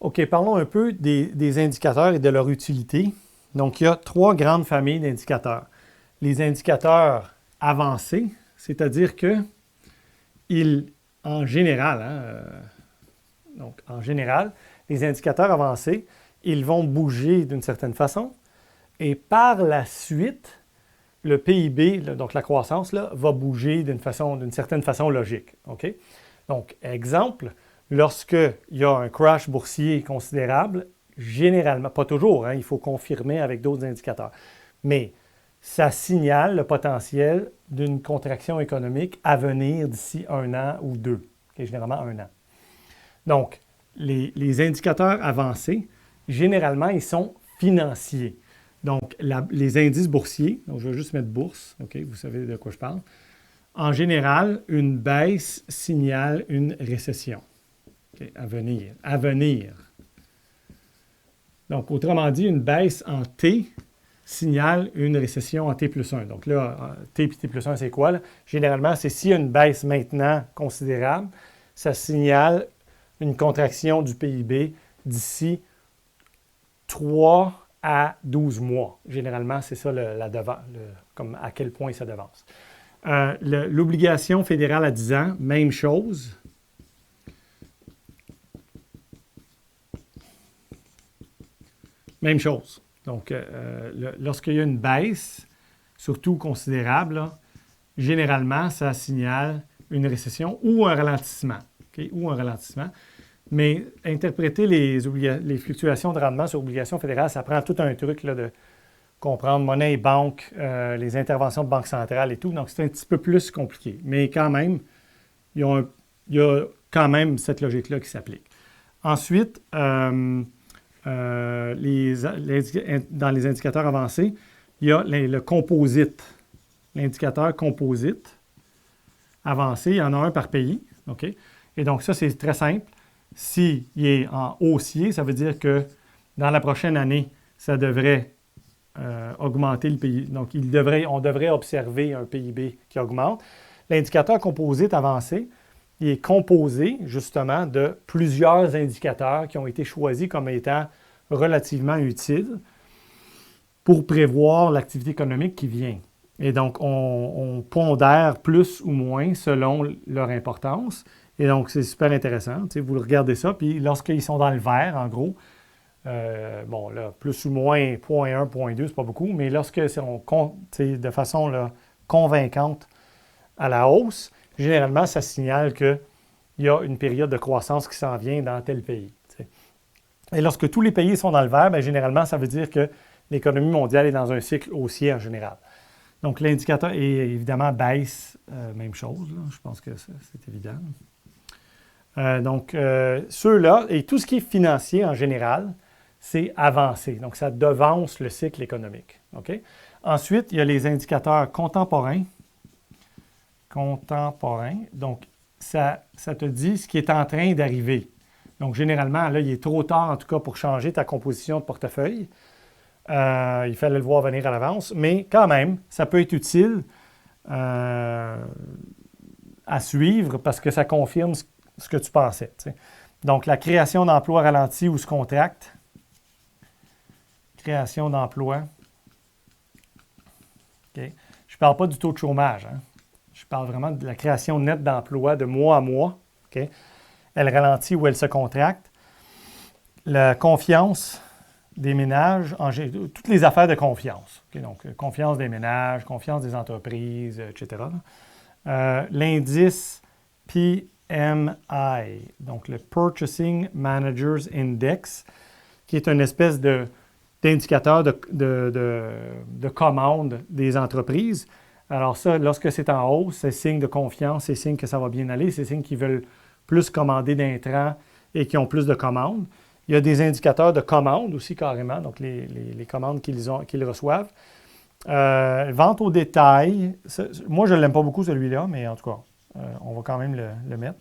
OK, parlons un peu des indicateurs et de leur utilité. Donc, il y a trois grandes familles d'indicateurs. Les indicateurs avancés, c'est-à-dire que ils, en général, donc en général, les indicateurs avancés, ils vont bouger d'une certaine façon et par la suite, le PIB, là, donc la croissance, là, va bouger d'une certaine façon logique. OK? Donc, exemple, lorsqu'il y a un crash boursier considérable, généralement, pas toujours, hein, il faut confirmer avec d'autres indicateurs, mais ça signale le potentiel d'une contraction économique à venir d'ici un an ou deux, okay, généralement un an. Donc, les indicateurs avancés, généralement, ils sont financiers. Donc, les indices boursiers, donc je vais juste mettre bourse, OK, vous savez de quoi je parle. En général, une baisse signale une récession. Okay, à venir. À venir. Donc, autrement dit, une baisse en T signale une récession en T plus 1. Donc là, T et T plus 1, c'est quoi? Là? Généralement, c'est s'il y a une baisse maintenant considérable, ça signale une contraction du PIB d'ici 3 à 12 mois. Généralement, c'est ça comme à quel point ça devance. L'obligation fédérale à 10 ans, même chose. Même chose. Donc, lorsqu'il y a une baisse, surtout considérable, là, généralement, ça signale une récession ou un ralentissement. Okay? Ou un ralentissement. Mais interpréter les fluctuations de rendement sur obligations fédérales, ça prend tout un truc là, de comprendre monnaie et banque, les interventions de banque centrale et tout. Donc, c'est un petit peu plus compliqué. Mais quand même, il y a quand même cette logique-là qui s'applique. Ensuite, dans les indicateurs avancés, il y a le composite. L'indicateur composite avancé, il y en a un par pays. OK? Et donc, ça, c'est très simple. S'il est en haussier, ça veut dire que dans la prochaine année, ça devrait augmenter le PIB. Donc, on devrait observer un PIB qui augmente. L'indicateur composite avancé, il est composé justement de plusieurs indicateurs qui ont été choisis comme étant relativement utiles pour prévoir l'activité économique qui vient. Et donc, on pondère plus ou moins selon leur importance. Et donc, c'est super intéressant. Tu sais, vous regardez ça, puis lorsqu'ils sont dans le vert, en gros, bon, là, plus ou moins 0,1, 0,2, c'est pas beaucoup, mais lorsque c'est de façon là, convaincante à la hausse, généralement, ça signale qu'il y a une période de croissance qui s'en vient dans tel pays. T'sais. Et lorsque tous les pays sont dans le vert, bien, généralement, ça veut dire que l'économie mondiale est dans un cycle haussier en général. Donc, l'indicateur est évidemment baisse, même chose. Là. Je pense que c'est évident. Donc, ceux-là, et tout ce qui est financier en général, c'est avancé. Donc, ça devance le cycle économique. Okay? Ensuite, il y a les indicateurs contemporains. Contemporains. Donc, ça te dit ce qui est en train d'arriver. Donc, généralement, là, il est trop tard, en tout cas, pour changer ta composition de portefeuille. Il fallait le voir venir à l'avance. Mais quand même, ça peut être utile à suivre parce que ça confirme ce que tu pensais. T'sais. Donc, la création d'emplois ralentit ou se contracte. Création d'emplois. Okay. Je ne parle pas du taux de chômage. Hein. Je parle vraiment de la création nette d'emplois de mois à mois. Okay. Elle ralentit ou elle se contracte. La confiance des ménages, toutes les affaires de confiance. Okay. Donc, confiance des ménages, confiance des entreprises, etc. L'indice PMI, donc le Purchasing Managers Index, qui est une espèce d'indicateur de commande des entreprises. Alors ça, lorsque c'est en hausse, c'est signe de confiance, c'est signe que ça va bien aller, c'est signe qu'ils veulent plus commander d'intrants et qu'ils ont plus de commandes. Il y a des indicateurs de commandes aussi carrément, donc les commandes qu'ils reçoivent. Vente au détail, moi je ne l'aime pas beaucoup celui-là, mais en tout cas, on va quand même le mettre.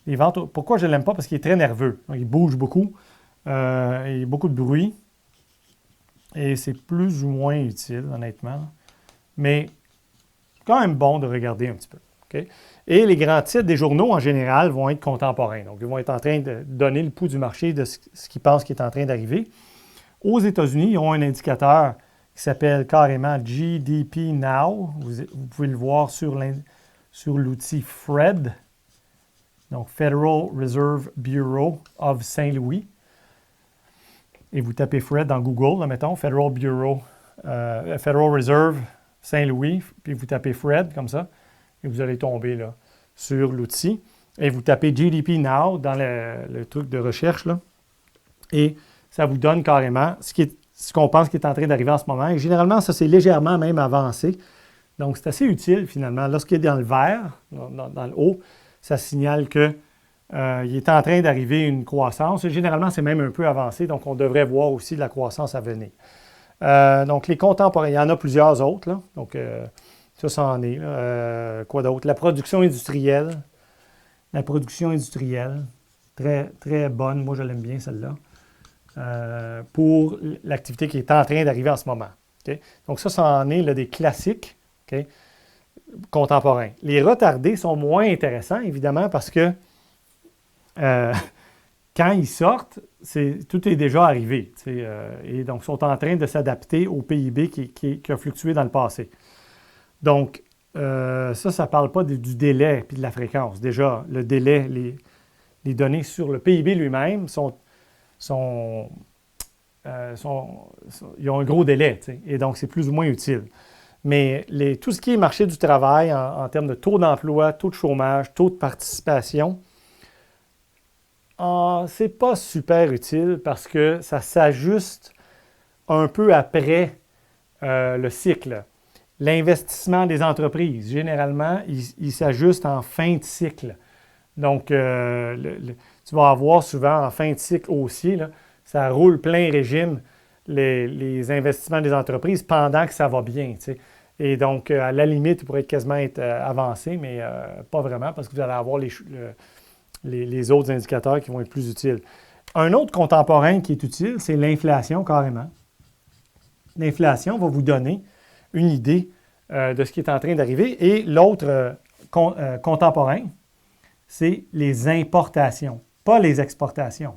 Les ventes, pourquoi je ne l'aime pas? Parce qu'il est très nerveux. Donc, il bouge beaucoup, il y a beaucoup de bruit. Et c'est plus ou moins utile, honnêtement. Mais quand même bon de regarder un petit peu. Okay? Et les grands titres des journaux, en général, vont être contemporains. Donc, ils vont être en train de donner le pouls du marché de ce qu'ils pensent qui est en train d'arriver. Aux États-Unis, ils ont un indicateur qui s'appelle carrément GDP Now. Vous pouvez le voir sur l'outil FRED, donc Federal Reserve Bureau of Saint-Louis. Et vous tapez FRED dans Google, là, mettons, Federal Reserve Saint-Louis, puis vous tapez FRED comme ça, et vous allez tomber là, sur l'outil. Et vous tapez GDP Now dans le truc de recherche, là, et ça vous donne carrément ce qu'on pense qui est en train d'arriver en ce moment. Et généralement, ça, c'est légèrement même avancé. Donc, c'est assez utile, finalement. Lorsqu'il est dans le vert, dans le haut, ça signale qu'il est en train d'arriver une croissance. Et généralement, c'est même un peu avancé, donc on devrait voir aussi de la croissance à venir. Donc, les contemporains, il y en a plusieurs autres, là. Donc, ça en est. Quoi d'autre? La production industrielle. La production industrielle, très, très bonne. Moi, je l'aime bien, celle-là. Pour l'activité qui est en train d'arriver en ce moment. Okay? Donc, ça en est là, des classiques, okay, contemporains. Les retardés sont moins intéressants, évidemment, parce que quand ils sortent, tout est déjà arrivé. Et donc, ils sont en train de s'adapter au PIB qui a fluctué dans le passé. Donc, ça ne parle pas du délai et de la fréquence. Déjà, le délai, les données sur le PIB lui-même ils ont un gros délai, et donc c'est plus ou moins utile. Mais tout ce qui est marché du travail en termes de taux d'emploi, taux de chômage, taux de participation, c'est pas super utile parce que ça s'ajuste un peu après le cycle. L'investissement des entreprises, généralement, il s'ajuste en fin de cycle. Donc, tu vas avoir souvent en fin de cycle haussier, là, ça roule plein régime les investissements des entreprises pendant que ça va bien. T'sais. Et donc, à la limite, il pourrait quasiment être avancé, mais pas vraiment parce que vous allez avoir les autres indicateurs qui vont être plus utiles. Un autre contemporain qui est utile, c'est l'inflation carrément. L'inflation va vous donner une idée de ce qui est en train d'arriver. Et l'autre contemporain, c'est les importations, pas les exportations,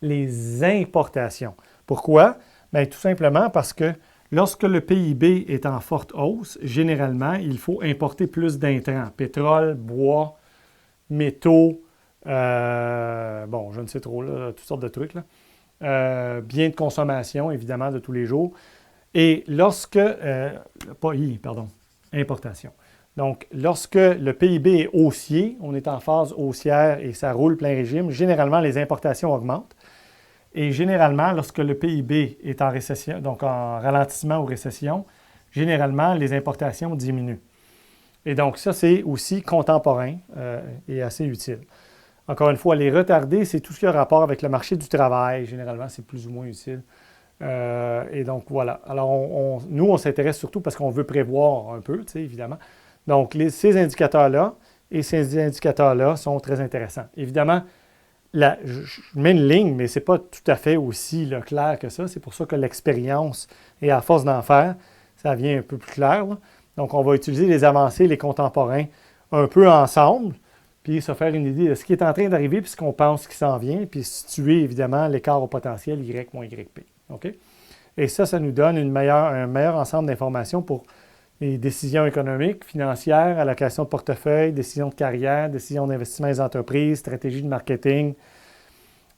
les importations. Pourquoi? Bien, tout simplement parce que lorsque le PIB est en forte hausse, généralement, il faut importer plus d'intrants, pétrole, bois, métaux, je ne sais trop, là, toutes sortes de trucs, là. Biens de consommation, évidemment, de tous les jours. Et importation. Donc, lorsque le PIB est haussier, on est en phase haussière et ça roule plein régime, généralement, les importations augmentent. Et généralement, lorsque le PIB est en récession, donc en ralentissement ou récession, généralement, les importations diminuent. Et donc, ça, c'est aussi contemporain et assez utile. Encore une fois, les retardés, c'est tout ce qui a rapport avec le marché du travail. Généralement, c'est plus ou moins utile. Et donc, voilà. Alors, nous, on s'intéresse surtout parce qu'on veut prévoir un peu, évidemment. Donc, ces indicateurs-là et ces indicateurs-là sont très intéressants. Évidemment, je mets une ligne, mais ce n'est pas tout à fait aussi là, clair que ça. C'est pour ça que l'expérience, et à force d'en faire, ça devient un peu plus clair. Là. Donc, on va utiliser les avancées, les contemporains, un peu ensemble, puis se faire une idée de ce qui est en train d'arriver, puis ce qu'on pense qui s'en vient, puis situer, évidemment, l'écart au potentiel Y moins YP. OK? Et ça nous donne un meilleur ensemble d'informations pour les décisions économiques, financières, allocation de portefeuille, décisions de carrière, décisions d'investissement des entreprises, stratégie de marketing,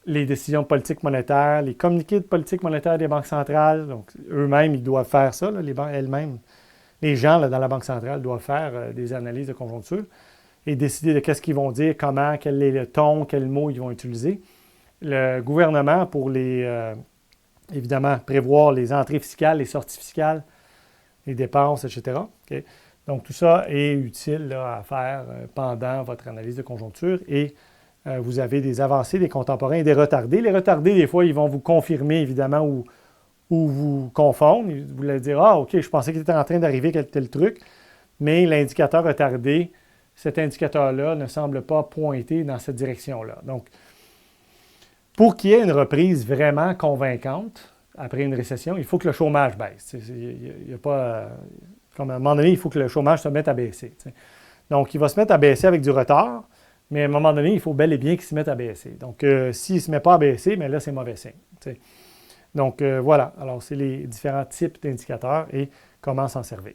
les décisions de politique monétaire, les communiqués de politique monétaire des banques centrales. Donc, eux-mêmes, ils doivent faire ça, là, elles-mêmes. Les gens là, dans la Banque centrale doivent faire des analyses de conjoncture et décider de qu'est-ce qu'ils vont dire, comment, quel est le ton, quels mots ils vont utiliser. Le gouvernement, pour évidemment, prévoir les entrées fiscales, les sorties fiscales, les dépenses, etc. Okay? Donc, tout ça est utile là, à faire pendant votre analyse de conjoncture et vous avez des avancées, des contemporains et des retardés. Les retardés, des fois, ils vont vous confirmer, évidemment, ou vous confondre. Vous allez dire « Ah, OK, je pensais qu'il était en train d'arriver tel truc. » Mais l'indicateur retardé, cet indicateur-là ne semble pas pointer dans cette direction-là. Donc, pour qu'il y ait une reprise vraiment convaincante après une récession, il faut que le chômage baisse. Il Comme à un moment donné, il faut que le chômage se mette à baisser. T'sais. Donc, il va se mettre à baisser avec du retard, mais à un moment donné, il faut bel et bien qu'il se mette à baisser. Donc, s'il ne se met pas à baisser, mais là, c'est mauvais signe. T'sais. Donc, voilà. Alors, c'est les différents types d'indicateurs et comment s'en servir.